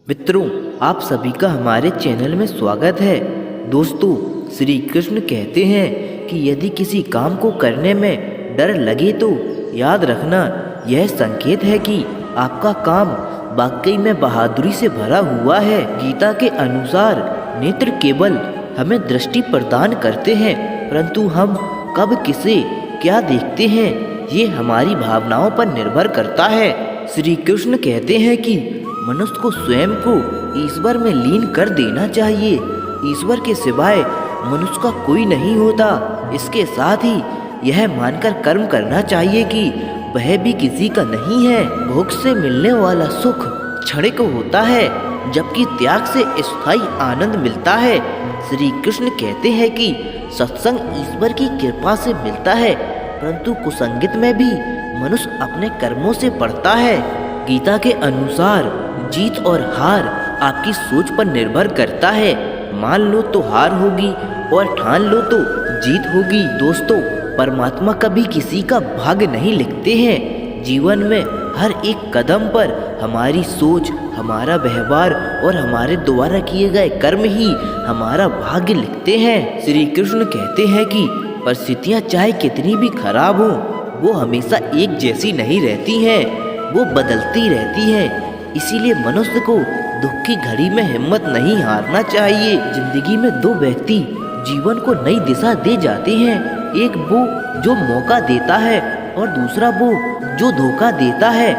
मित्रों, आप सभी का हमारे चैनल में स्वागत है। दोस्तों, श्री कृष्ण कहते हैं कि यदि किसी काम को करने में डर लगे तो याद रखना यह संकेत है कि आपका काम वाकई में बहादुरी से भरा हुआ है। गीता के अनुसार नेत्र केवल हमें दृष्टि प्रदान करते हैं, परंतु हम कब किसे क्या देखते हैं ये हमारी भावनाओं पर निर्भर करता है। श्री कृष्ण कहते हैं कि मनुष्य को स्वयं को ईश्वर में लीन कर देना चाहिए। ईश्वर के सिवाय मनुष्य का कोई नहीं होता। इसके साथ ही यह मानकर कर्म करना चाहिए कि वह भी किसी का नहीं है। भोग से मिलने वाला सुख क्षणिक होता है, जबकि त्याग से स्थायी आनंद मिलता है। श्री कृष्ण कहते हैं कि सत्संग ईश्वर की कृपा से मिलता है, परंतु कुसंगत में भी मनुष्य अपने कर्मों से पड़ता है। गीता के अनुसार जीत और हार आपकी सोच पर निर्भर करता है। मान लो तो हार होगी और ठान लो तो जीत होगी। दोस्तों, परमात्मा कभी किसी का भाग्य नहीं लिखते हैं। जीवन में हर एक कदम पर हमारी सोच, हमारा व्यवहार और हमारे द्वारा किए गए कर्म ही हमारा भाग्य लिखते हैं। श्री कृष्ण कहते हैं कि परिस्थितियाँ चाहे कितनी भी खराब हो, वो हमेशा एक जैसी नहीं रहती हैं, वो बदलती रहती हैं। इसीलिए मनुष्य को दुख की घड़ी में हिम्मत नहीं हारना चाहिए। जिंदगी में दो व्यक्ति जीवन को नई दिशा दे जाते हैं, एक वो जो मौका देता है और दूसरा वो जो धोखा देता है।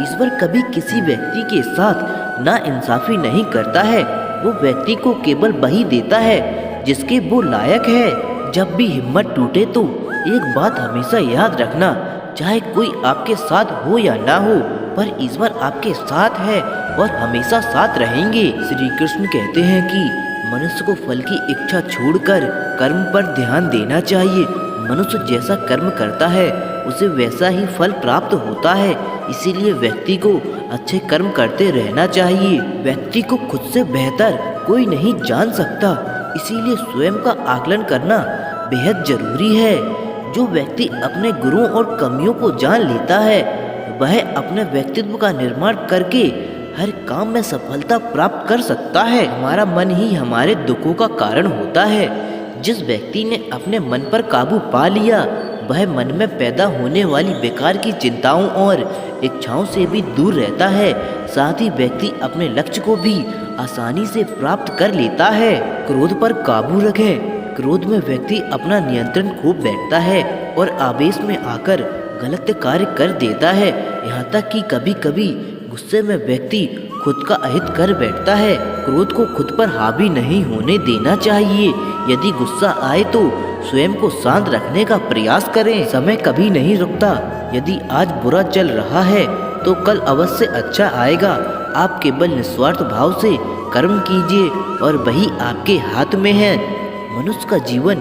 ईश्वर कभी किसी व्यक्ति के साथ नाइंसाफी नहीं करता है, वो व्यक्ति को केवल वही देता है जिसके वो लायक है। जब भी हिम्मत टूटे तो एक बात हमेशा याद रखना, चाहे कोई आपके साथ हो या ना हो, पर ईश्वर आपके साथ है और हमेशा साथ रहेंगे। श्री कृष्ण कहते हैं कि मनुष्य को फल की इच्छा छोड़कर कर्म पर ध्यान देना चाहिए। मनुष्य जैसा कर्म करता है उसे वैसा ही फल प्राप्त होता है। इसीलिए व्यक्ति को अच्छे कर्म करते रहना चाहिए। व्यक्ति को खुद से बेहतर कोई नहीं जान सकता, इसीलिए स्वयं का आकलन करना बेहद जरूरी है। जो व्यक्ति अपने गुणों और कमियों को जान लेता है, वह अपने व्यक्तित्व का निर्माण करके हर काम में सफलता प्राप्त कर सकता है। हमारा मन ही हमारे दुखों का कारण होता है। जिस व्यक्ति ने अपने मन पर काबू पा लिया, वह मन में पैदा होने वाली बेकार की चिंताओं और इच्छाओं से भी दूर रहता है। साथ ही व्यक्ति अपने लक्ष्य को भी आसानी से प्राप्त कर लेता है। क्रोध पर काबू रखें। क्रोध में व्यक्ति अपना नियंत्रण खो बैठता है और आवेश में आकर गलत कार्य कर देता है। यहाँ तक कि कभी कभी गुस्से में व्यक्ति खुद का अहित कर बैठता है। क्रोध को खुद पर हावी नहीं होने देना चाहिए। यदि गुस्सा आए तो स्वयं को शांत रखने का प्रयास करें। समय कभी नहीं रुकता। यदि आज बुरा चल रहा है तो कल अवश्य अच्छा आएगा। आप केवल निस्वार्थ भाव से कर्म कीजिए और वही आपके हाथ में है। मनुष्य का जीवन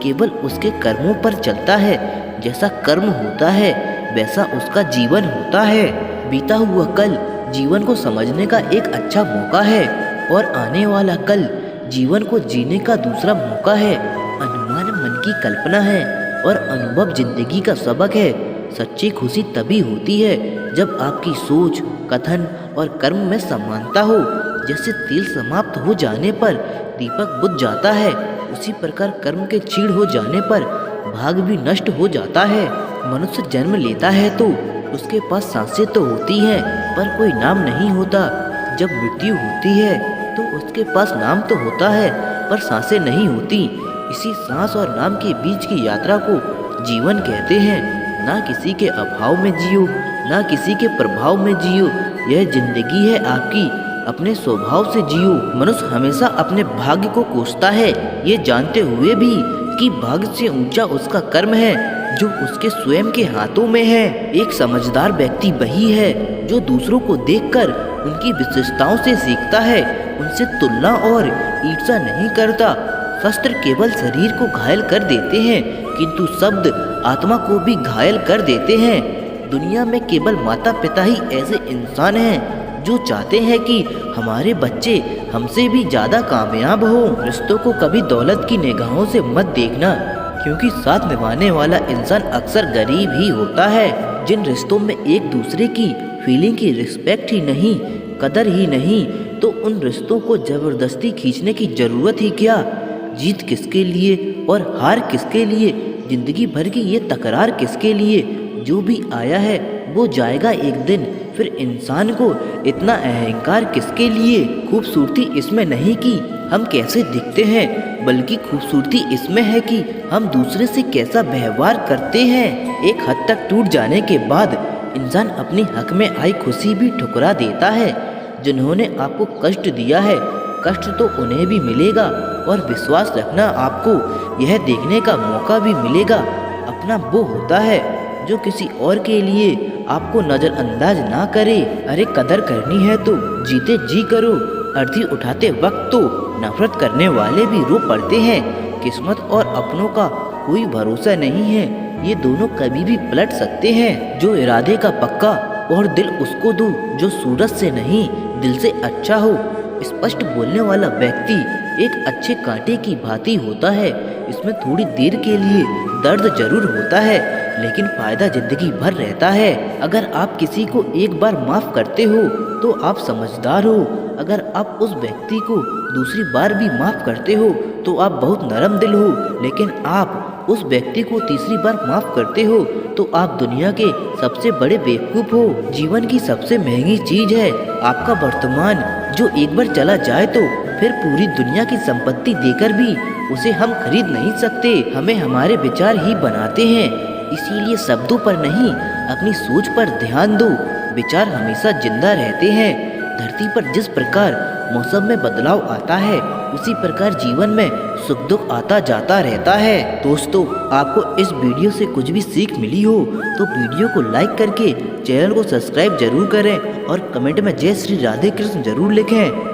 केवल उसके कर्मों पर चलता है। जैसा कर्म होता है वैसा उसका जीवन होता है। बीता हुआ कल जीवन को समझने का एक अच्छा मौका है और आने वाला कल जीवन को जीने का दूसरा मौका है। अनुमान मन की कल्पना है और अनुभव जिंदगी का सबक है। सच्ची खुशी तभी होती है जब आपकी सोच, कथन और कर्म में समानता हो। जैसे तेल समाप्त हो जाने पर दीपक बुझ जाता है, उसी प्रकार कर्म के क्षीण हो जाने पर भाग भी नष्ट हो जाता है। मनुष्य जन्म लेता है तो उसके पास सांसें तो होती हैं, पर कोई नाम नहीं होता। जब मृत्यु होती है तो उसके पास नाम तो होता है, पर सांसें नहीं होती। इसी सांस और नाम के बीच की यात्रा को जीवन कहते हैं। ना किसी के अभाव में जियो, ना किसी के प्रभाव में जियो। यह जिंदगी है आपकी, अपने स्वभाव से जियो। मनुष्य हमेशा अपने भाग्य को कोसता है, ये जानते हुए भी कि भाग्य से ऊंचा उसका कर्म है जो उसके स्वयं के हाथों में है। एक समझदार व्यक्ति वही है जो दूसरों को देखकर उनकी विशेषताओं से सीखता है, उनसे तुलना और ईर्ष्या नहीं करता। शस्त्र केवल शरीर को घायल कर देते हैं, किंतु शब्द आत्मा को भी घायल कर देते हैं। दुनिया में केवल माता पिता ही ऐसे इंसान हैं जो चाहते हैं कि हमारे बच्चे हमसे भी ज्यादा कामयाब हो। रिश्तों को कभी दौलत की निगाहों से मत देखना, क्योंकि साथ निभाने वाला इंसान अक्सर गरीब ही होता है। जिन रिश्तों में एक दूसरे की फीलिंग की रिस्पेक्ट ही नहीं, कदर ही नहीं, तो उन रिश्तों को जबरदस्ती खींचने की जरूरत ही क्या। जीत किसके लिए और हार किसके लिए, जिंदगी भर की ये तकरार किसके लिए। जो भी आया है वो जाएगा एक दिन, फिर इंसान को इतना अहंकार किसके लिए। खूबसूरती इसमें नहीं कि हम कैसे दिखते हैं, बल्कि खूबसूरती इसमें है कि हम दूसरे से कैसा व्यवहार करते हैं। एक हद तक टूट जाने के बाद इंसान अपनी हक में आई खुशी भी ठुकरा देता है। जिन्होंने आपको कष्ट दिया है, कष्ट तो उन्हें भी मिलेगा, और विश्वास रखना आपको यह देखने का मौका भी मिलेगा। अपना वो होता है जो किसी और के लिए आपको नज़रअंदाज ना करे। अरे कदर करनी है तो जीते जी करो। अर्थी उठाते वक्त तो नफरत करने वाले भी रो पड़ते हैं। किस्मत और अपनों का कोई भरोसा नहीं है, ये दोनों कभी भी पलट सकते हैं। जो इरादे का पक्का और दिल उसको दो जो सूरज से नहीं दिल से अच्छा हो। स्पष्ट बोलने वाला व्यक्ति एक अच्छे कांटे की भांति होता है। इसमें थोड़ी देर के लिए दर्द जरूर होता है, लेकिन फायदा जिंदगी भर रहता है। अगर आप किसी को एक बार माफ करते हो तो आप समझदार हो। अगर आप उस व्यक्ति को दूसरी बार भी माफ करते हो तो आप बहुत नरम दिल हो। लेकिन आप उस व्यक्ति को तीसरी बार माफ करते हो तो आप दुनिया के सबसे बड़े बेवकूफ हो। जीवन की सबसे महंगी चीज है आपका वर्तमान, जो एक बार चला जाए तो फिर पूरी दुनिया की संपत्ति देकर भी उसे हम खरीद नहीं सकते। हमें हमारे विचार ही बनाते हैं, इसीलिए शब्दों पर नहीं अपनी सोच पर ध्यान दो। विचार हमेशा जिंदा रहते हैं। धरती पर जिस प्रकार मौसम में बदलाव आता है, उसी प्रकार जीवन में सुख दुख आता जाता रहता है। दोस्तों, आपको इस वीडियो से कुछ भी सीख मिली हो तो वीडियो को लाइक करके चैनल को सब्सक्राइब जरूर करें और कमेंट में जय श्री राधे कृष्ण जरूर लिखें।